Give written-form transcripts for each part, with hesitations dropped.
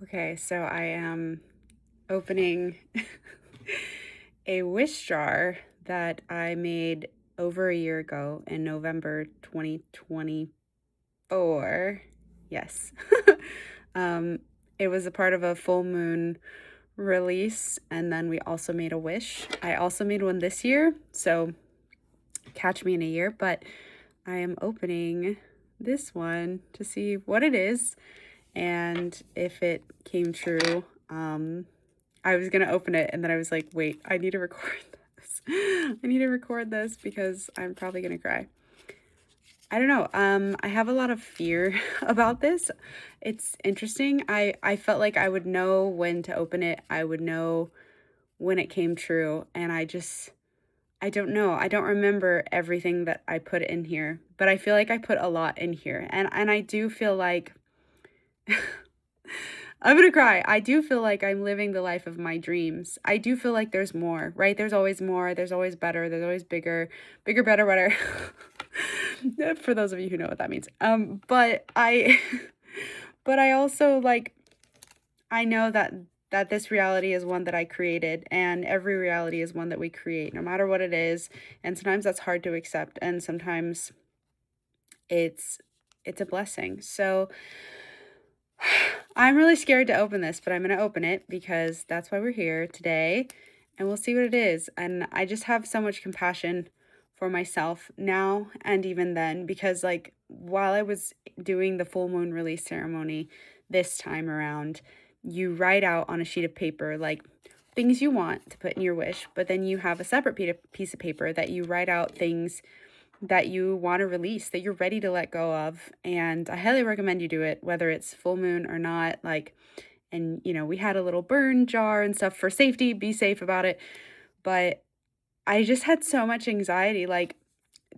Okay, so I am opening a wish jar that I made over a year ago in November 2024. Yes. um, it was a part of a full moon release, and then we also made a wish. I also made one this year, so catch me in a year, but I am opening this one to see what it is and if it came true. I was gonna open it and then I was like, wait, I need to record this. I need to record this because I'm probably gonna cry. I don't know. I have a lot of fear about this. It's interesting. I felt like I would know when to open it. I would know when it came true, and I don't know. I don't remember everything that I put in here, but I feel like I put a lot in here. And I do feel like I'm gonna cry. I do feel like I'm living the life of my dreams. I do feel like there's more, right? There's always more, there's always better, there's always bigger, bigger, better, better. For those of you who know what that means. But I but I also like I know that this reality is one that I created, and every reality is one that we create, no matter what it is. And sometimes that's hard to accept, and sometimes it's it's a blessing. So I'm really scared to open this, but I'm going to open it because that's why we're here today, and we'll see what it is. And I just have so much compassion for myself now and even then, because like while I was doing the full moon release ceremony this time around, you write out on a sheet of paper like things you want to put in your wish, but then you have a separate piece of paper that you write out things that you want to release, that you're ready to let go of. And I highly recommend you do it, whether it's full moon or not. Like, and we had a little burn jar and stuff for safety, be safe about it. But I just had so much anxiety, like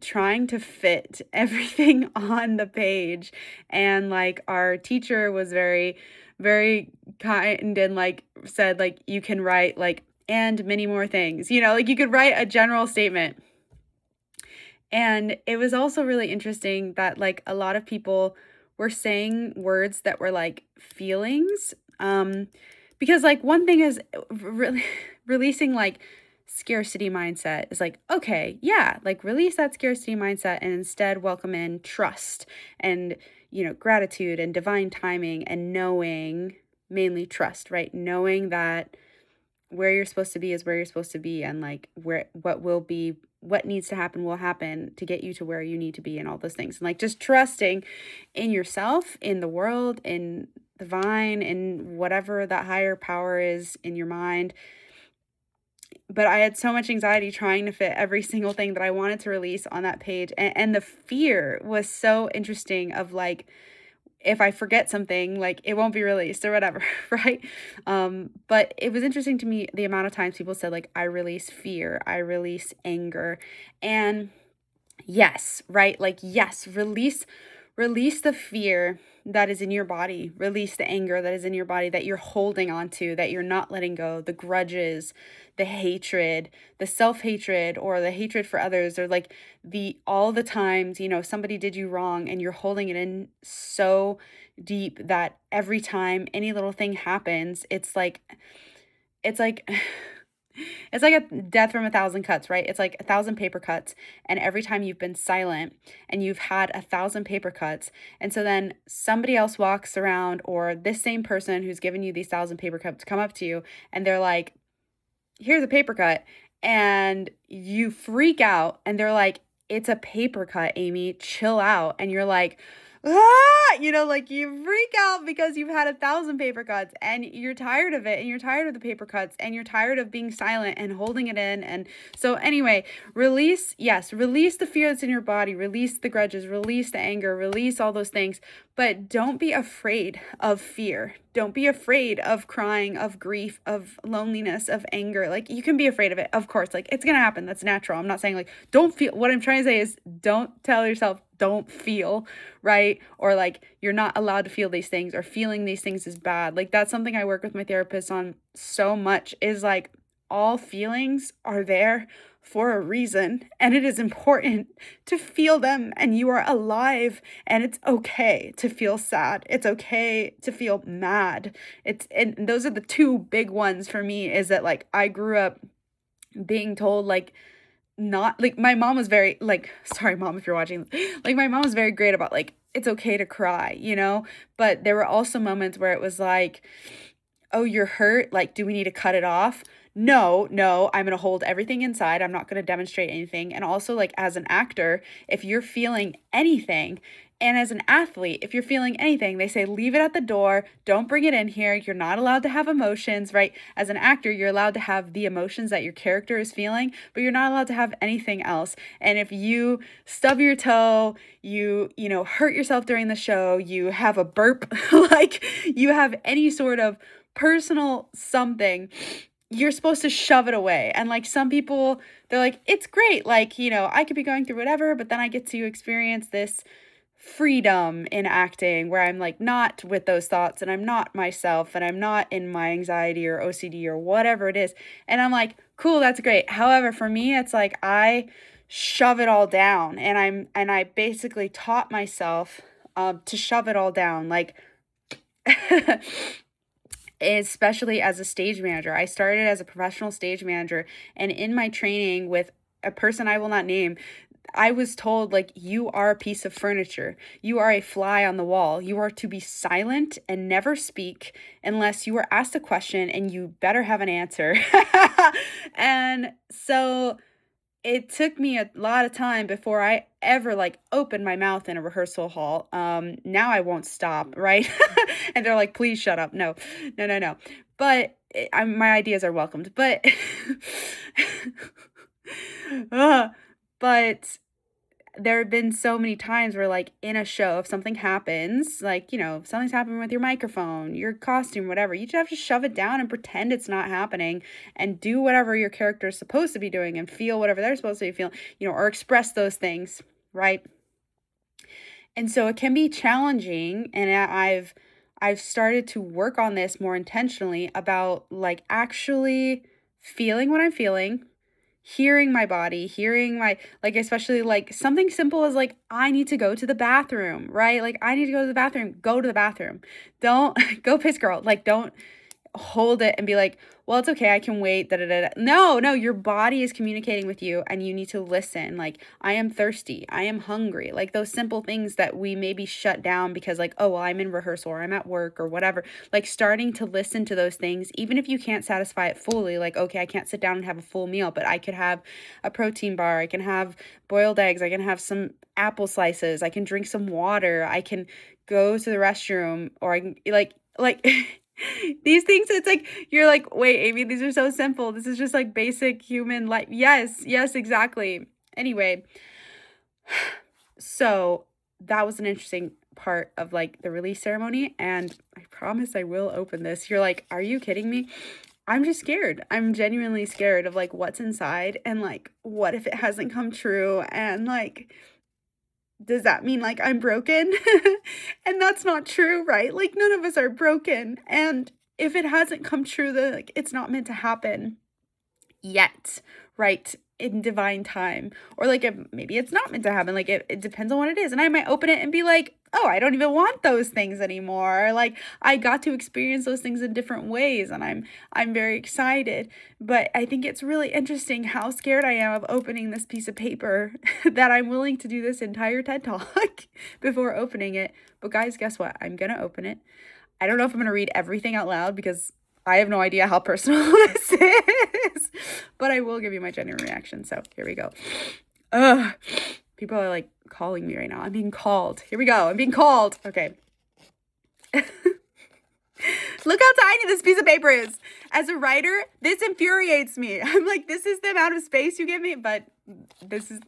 trying to fit everything on the page. And like our teacher was very, very kind and like said, like, you can write like, and many more things, like you could write a general statement. And it was also really interesting that like a lot of people were saying words that were like feelings. Because like one thing is really releasing like scarcity mindset is like, okay, yeah, like release that scarcity mindset and instead welcome in trust and, gratitude and divine timing and knowing, mainly trust, right? Knowing that where you're supposed to be is where you're supposed to be, and like what needs to happen will happen to get you to where you need to be, and all those things, and like just trusting in yourself, in the world, in the vine, in whatever that higher power is in your mind. But I had so much anxiety trying to fit every single thing that I wanted to release on that page, and the fear was so interesting of like, if I forget something, like it won't be released or whatever, right? But it was interesting to me the amount of times people said, like, I release fear, I release anger. And yes, right? Like, yes, release the fear that is in your body, release the anger that is in your body that you're holding on to, that you're not letting go, the grudges, the hatred, the self-hatred, or the hatred for others, or like the all the times, somebody did you wrong and you're holding it in so deep that every time any little thing happens, it's like it's like a death from a thousand cuts, right? It's like a thousand paper cuts. And every time you've been silent and you've had a thousand paper cuts. And so then somebody else walks around, or this same person who's given you these thousand paper cuts come up to you and they're like, here's a paper cut. And you freak out and they're like, it's a paper cut, Amy, chill out. And you're like, like you freak out because you've had a thousand paper cuts and you're tired of it, and you're tired of the paper cuts, and you're tired of being silent and holding it in. And so anyway, release the fear that's in your body, release the grudges, release the anger, release all those things. But don't be afraid of fear. Don't be afraid of crying, of grief, of loneliness, of anger. Like, you can be afraid of it, of course. Like, it's gonna happen. That's natural. I'm not saying like don't feel. What I'm trying to say is don't tell yourself don't feel, right? Or like you're not allowed to feel these things, or feeling these things is bad. Like, that's something I work with my therapist on so much, is like all feelings are there for a reason, and it is important to feel them, and you are alive, and it's okay to feel sad. It's okay to feel mad. And those are the two big ones for me, is that like I grew up being told like not like my mom was very like, sorry mom if you're watching, like my mom was very great about like it's okay to cry, but there were also moments where it was like, oh, you're hurt, like do we need to cut it off? No, no, I'm going to hold everything inside. I'm not going to demonstrate anything. And also, like, as an actor, if you're feeling anything, and as an athlete, if you're feeling anything, they say leave it at the door. Don't bring it in here. You're not allowed to have emotions, right? As an actor, you're allowed to have the emotions that your character is feeling, but you're not allowed to have anything else. And if you stub your toe, you hurt yourself during the show, you have a burp, like you have any sort of personal something, you're supposed to shove it away. And like some people, they're like, it's great. Like, I could be going through whatever, but then I get to experience this freedom in acting where I'm like not with those thoughts and I'm not myself and I'm not in my anxiety or OCD or whatever it is. And I'm like, cool, that's great. However, for me, it's like I shove it all down, and I basically taught myself to shove it all down. Like especially as a stage manager. I started as a professional stage manager, and in my training with a person I will not name, I was told, like, you are a piece of furniture. You are a fly on the wall. You are to be silent and never speak unless you are asked a question, and you better have an answer. And so it took me a lot of time before I ever like opened my mouth in a rehearsal hall. Now I won't stop, right? And they're like, please shut up. No, no, no, no. But my ideas are welcomed. But, but there have been so many times where like in a show, if something happens, like, something's happening with your microphone, your costume, whatever, you just have to shove it down and pretend it's not happening and do whatever your character is supposed to be doing and feel whatever they're supposed to be feeling, or express those things, right? And so it can be challenging, and I've started to work on this more intentionally about like actually feeling what I'm feeling, hearing my body, hearing my, like, especially like something simple as like, I need to go to the bathroom, right? Like, I need to go to the bathroom, go to the bathroom. Don't go piss girl. Like, don't hold it and be like, well, it's okay, I can wait. Da, da, da, da. No, your body is communicating with you and you need to listen. Like, I am thirsty. I am hungry. Like those simple things that we maybe shut down because like, oh, well, I'm in rehearsal or I'm at work or whatever. Like starting to listen to those things, even if you can't satisfy it fully, like, okay, I can't sit down and have a full meal, but I could have a protein bar. I can have boiled eggs. I can have some apple slices. I can drink some water. I can go to the restroom, or I can like these things, it's like, you're like, wait, Amy, these are so simple. This is just like basic human life. Yes, exactly. Anyway, so that was an interesting part of like the release ceremony, and I promise I will open this. You're like, are you kidding me? I'm just scared. I'm genuinely scared of like what's inside, and like, what if it hasn't come true? And like, does that mean like I'm broken? And that's not true, right? Like none of us are broken. And if it hasn't come true, then like it's not meant to happen yet, right? In divine time. Or like maybe it's not meant to happen. Like it depends on what it is. And I might open it and be like, oh, I don't even want those things anymore. Like I got to experience those things in different ways, and I'm very excited. But I think it's really interesting how scared I am of opening this piece of paper that I'm willing to do this entire TED Talk before opening it. But guys, guess what? I'm gonna open it. I don't know if I'm gonna read everything out loud because I have no idea how personal this is, but I will give you my genuine reaction. So here we go. Ugh. People are like calling me right now. I'm being called. Here we go. I'm being called. Okay. Look how tiny this piece of paper is. As a writer, this infuriates me. I'm like, this is the amount of space you give me, but this is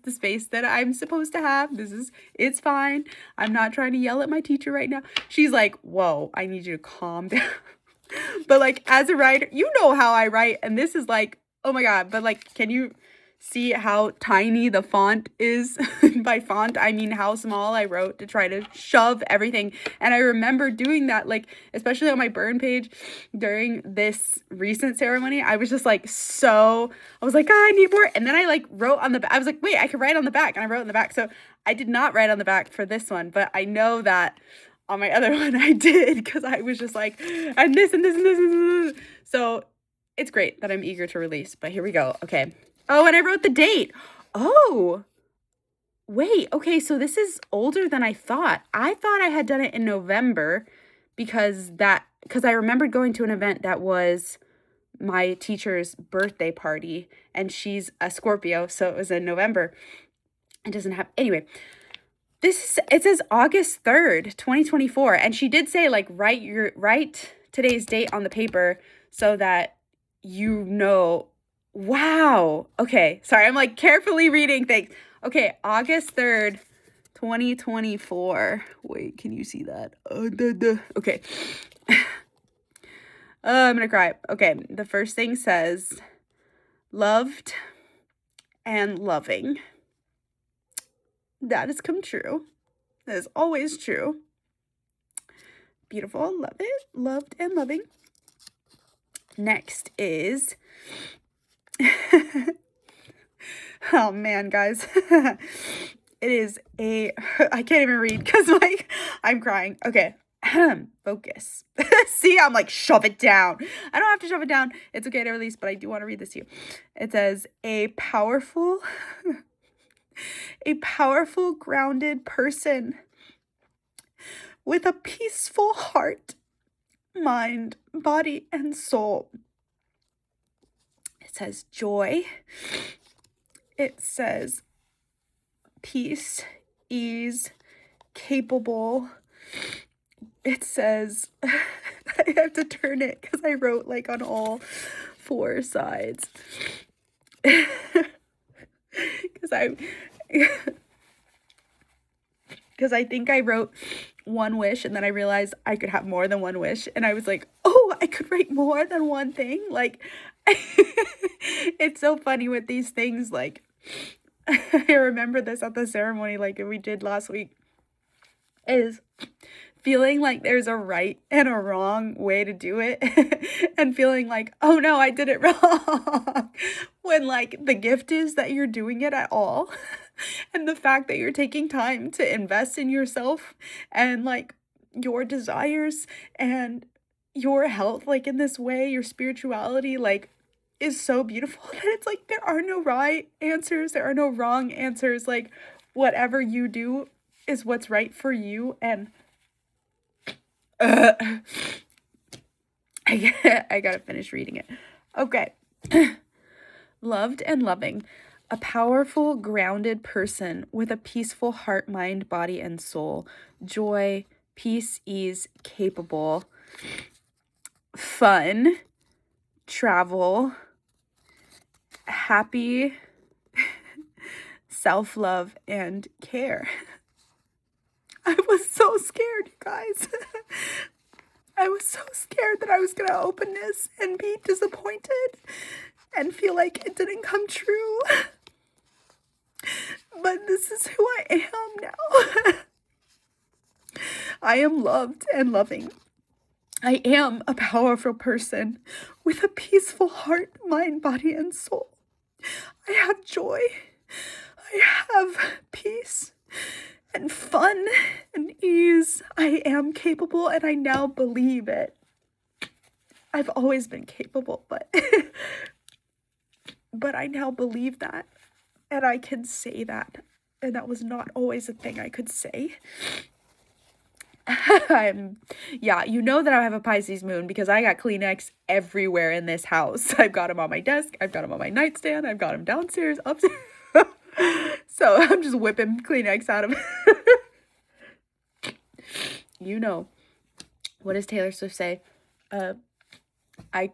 the space that I'm supposed to have. It's fine. I'm not trying to yell at my teacher right now. She's like, whoa, I need you to calm down. But like as a writer, you know how I write, and this is like, oh my God, but like, can you see how tiny the font is. By font, I mean how small I wrote to try to shove everything. And I remember doing that, like, especially on my burn page during this recent ceremony. I was just like, I was like, I need more. And then I like wrote on the back. I was like, wait, I could write on the back. And I wrote on the back. So I did not write on the back for this one, but I know that on my other one I did, because I was just like, and this and this and this and this. So it's great that I'm eager to release, but here we go. Okay. Oh, and I wrote the date. Oh, wait. Okay, so this is older than I thought. I thought I had done it in November because I remembered going to an event that was my teacher's birthday party, and she's a Scorpio, so it was in November. It doesn't have, anyway. It says August 3rd, 2024, and she did say, like, write today's date on the paper so that you know. Wow. Okay, sorry, I'm like carefully reading things. Okay, August 3rd, 2024. Wait, can you see that? Okay. I'm gonna cry. Okay, the first thing says, loved and loving. That has come true. That is always true. Beautiful. Love it. Loved and loving. Next is... oh man, guys. It is I can't even read because like I'm crying. Okay. Focus. See, I'm like, shove it down. I don't have to shove it down. It's okay to release, but I do want to read this to you. It says, a powerful grounded person with a peaceful heart, mind, body, and soul. It says joy. It says peace, ease, capable. It says, I have to turn it because I wrote like on all 4 sides. Because I think I wrote 1 wish, and then I realized I could have more than 1 wish, and I was like, oh, I could write more than 1 thing. Like, it's so funny with these things. Like, I remember this at the ceremony, like we did last week, is feeling like there's a right and a wrong way to do it, and feeling like, oh no, I did it wrong, when like the gift is that you're doing it at all. And the fact that you're taking time to invest in yourself and like your desires and your health, like in this way, your spirituality, like, is so beautiful. And it's like, there are no right answers, there are no wrong answers. Like, whatever you do is what's right for you. And I gotta finish reading it. Okay. Loved and loving. A powerful, grounded person with a peaceful heart, mind, body, and soul. Joy, peace, ease, capable. Fun, travel, happy, self-love, and care. I was so scared, you guys. I was so scared that I was gonna open this and be disappointed and feel like it didn't come true. But this is who I am now. I am loved and loving. I am a powerful person with a peaceful heart, mind, body, and soul. I have joy. I have peace and fun and ease. I am capable, and I now believe it. I've always been capable, but I now believe that, and I can say that, and that was not always a thing I could say. Yeah, you know that I have a Pisces moon because I got Kleenex everywhere in this house. I've got them on my desk, I've got them on my nightstand, I've got them downstairs, upstairs. So I'm just whipping Kleenex out of you know. What does Taylor Swift say? I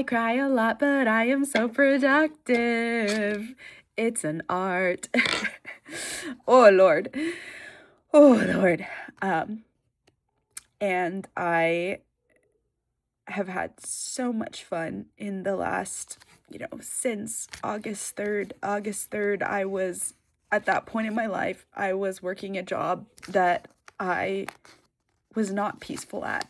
cry a lot, but I am so productive. It's an art. Oh Lord. Oh Lord. And I have had so much fun in the last, since August 3rd. I was at that point in my life, I was working a job that I was not peaceful at.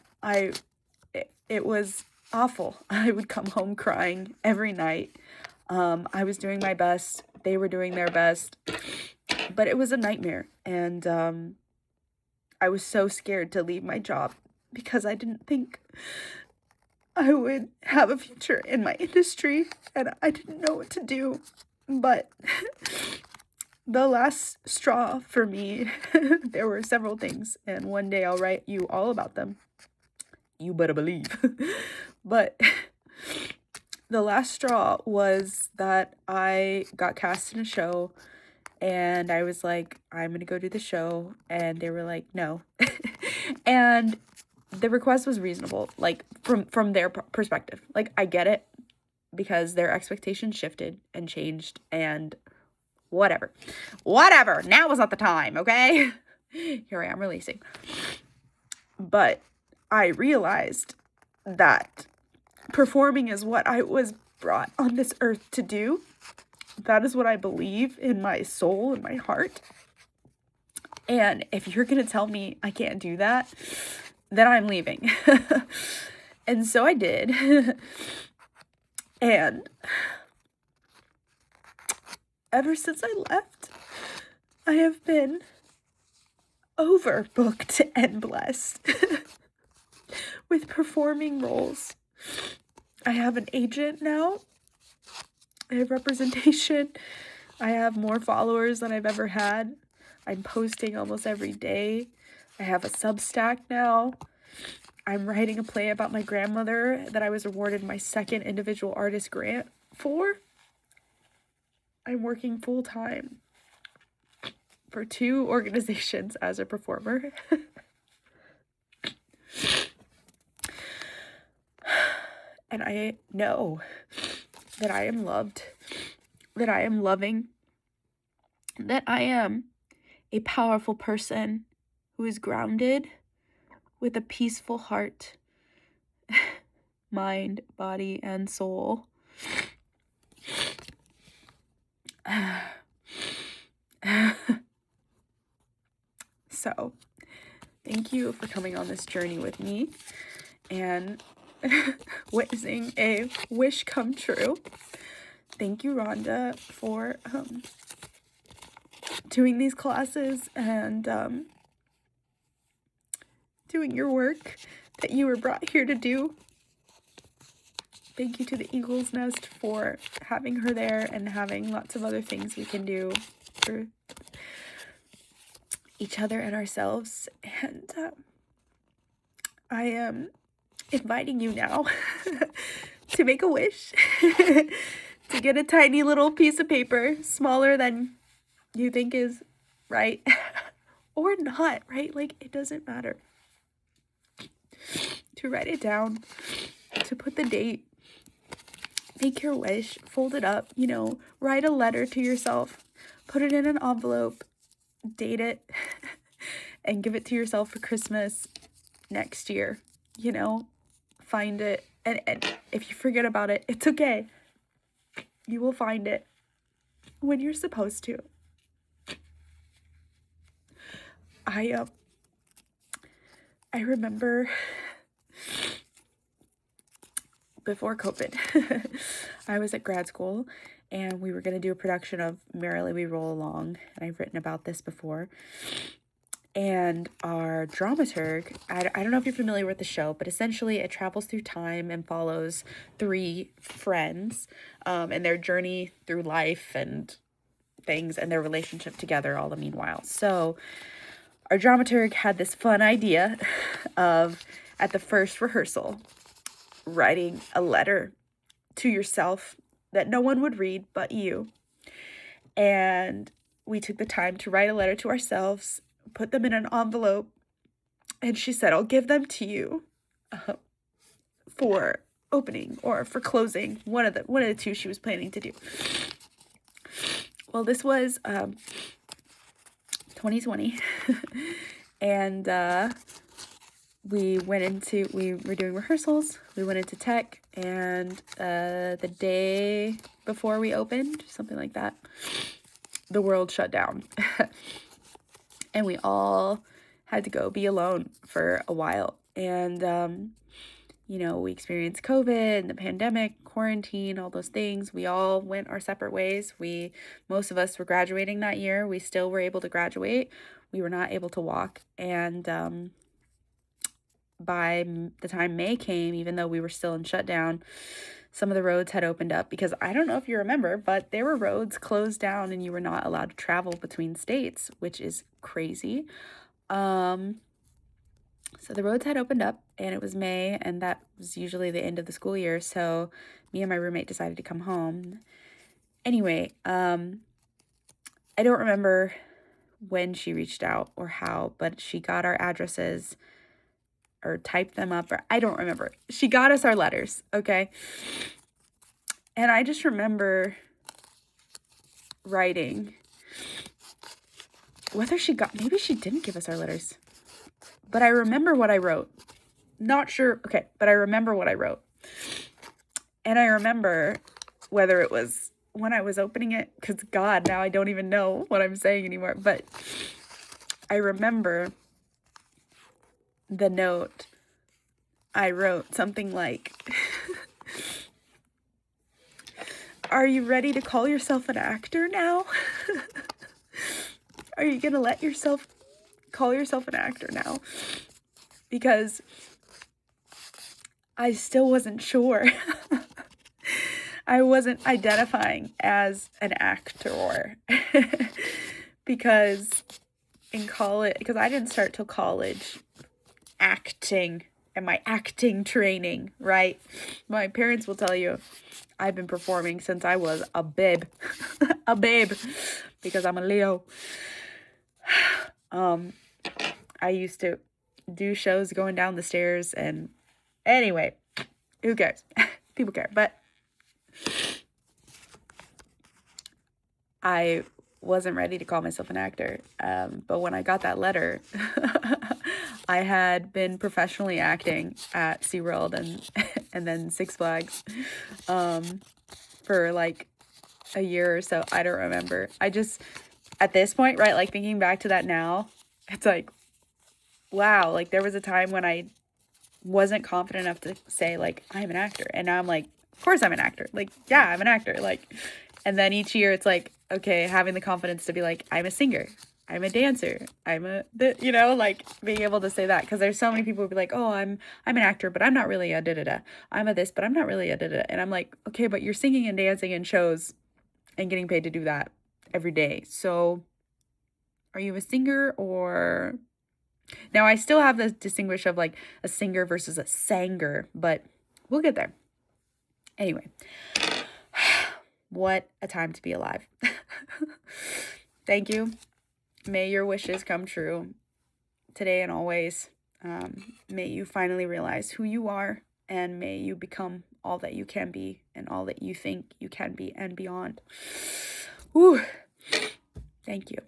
It was awful. I would come home crying every night. I was doing my best. They were doing their best, but it was a nightmare. And I was so scared to leave my job because I didn't think I would have a future in my industry, and I didn't know what to do. But the last straw for me, there were several things, and one day I'll write you all about them. You better believe. But the last straw was that I got cast in a show, and I was like, I'm gonna go do the show, and they were like, no. And the request was reasonable, like from their perspective. Like, I get it, because their expectations shifted and changed, and whatever, now was not the time. Okay. Here I am releasing. But I realized that performing is what I was brought on this earth to do. That is what I believe in my soul and my heart. And if you're going to tell me I can't do that, then I'm leaving. And so I did. And ever since I left, I have been overbooked and blessed with performing roles. I have an agent now. I have representation. I have more followers than I've ever had. I'm posting almost every day. I have a Substack now. I'm writing a play about my grandmother that I was awarded my second individual artist grant for. I'm working full time for 2 organizations as a performer. And I know that I am loved, that I am loving, that I am a powerful person who is grounded with a peaceful heart, mind, body, and soul. So, thank you for coming on this journey with me and witnessing a wish come true. Thank you, Rhonda, for doing these classes and doing your work that you were brought here to do. Thank you to the Eagle's Nest for having her there and having lots of other things we can do for each other and ourselves. And I am inviting you now to make a wish, to get a tiny little piece of paper, smaller than you think is right, or not, right? Like, it doesn't matter. To write it down, to put the date, make your wish, fold it up, write a letter to yourself, put it in an envelope, date it, and give it to yourself for Christmas next year. Find it, and if you forget about it, it's okay. You will find it when you're supposed to. I remember before COVID, I was at grad school, and we were going to do a production of Merrily We Roll Along, and I've written about this before. And our dramaturg, I don't know if you're familiar with the show, but essentially it travels through time and follows 3 friends and their journey through life and things and their relationship together all the meanwhile. So our dramaturg had this fun idea of, at the first rehearsal, writing a letter to yourself that no one would read but you. And we took the time to write a letter to ourselves, put them in an envelope, and she said, I'll give them to you for opening or for closing, one of the 2 she was planning to do. Well, this was 2020, and we were doing rehearsals, we went into tech, and the day before we opened, something like that, the world shut down. And we all had to go be alone for a while. And we experienced COVID and the pandemic, quarantine, all those things. We all went our separate ways. Most of us were graduating that year. We still were able to graduate. We were not able to walk. And by the time May came, even though we were still in shutdown, some of the roads had opened up, because I don't know if you remember, but there were roads closed down and you were not allowed to travel between states, which is crazy. So the roads had opened up, and it was May, and that was usually the end of the school year. So me and my roommate decided to come home. Anyway, I don't remember when she reached out or how, but she got our addresses or typed them up, or I don't remember. She got us our letters, okay? And I just remember writing, maybe she didn't give us our letters, but I remember what I wrote. Not sure, okay, but I remember what I wrote. And I remember whether it was when I was opening it, because God, now I don't even know what I'm saying anymore, but I remember the note. I wrote something like, "Are you ready to call yourself an actor now? Are you gonna let yourself call yourself an actor now?" Because I still wasn't sure. I wasn't identifying as an actor because in college, because I didn't start till college acting and my acting training, right? My parents will tell you I've been performing since I was a babe, a babe, because I'm a Leo. I used to do shows going down the stairs, and anyway, who cares? People care, but I wasn't ready to call myself an actor. But when I got that letter, I had been professionally acting at SeaWorld and then Six Flags for like a year or so. I don't remember. I just, at this point, right, like thinking back to that now, it's like, wow, like there was a time when I wasn't confident enough to say like, I'm an actor. And now I'm like, of course I'm an actor. Like, yeah, I'm an actor. Like, and then each year it's like, okay, having the confidence to be like, I'm a singer, I'm a dancer, like being able to say that. Because there's so many people who be like, oh, I'm an actor, but I'm not really a da-da-da. I'm a this, but I'm not really a da-da-da. And I'm like, okay, but you're singing and dancing in shows and getting paid to do that every day. So are you a singer or... Now, I still have the distinguish of like a singer versus a sanger, but we'll get there. Anyway, what a time to be alive. Thank you. May your wishes come true today and always. May you finally realize who you are, and may you become all that you can be and all that you think you can be and beyond. Whew. Thank you.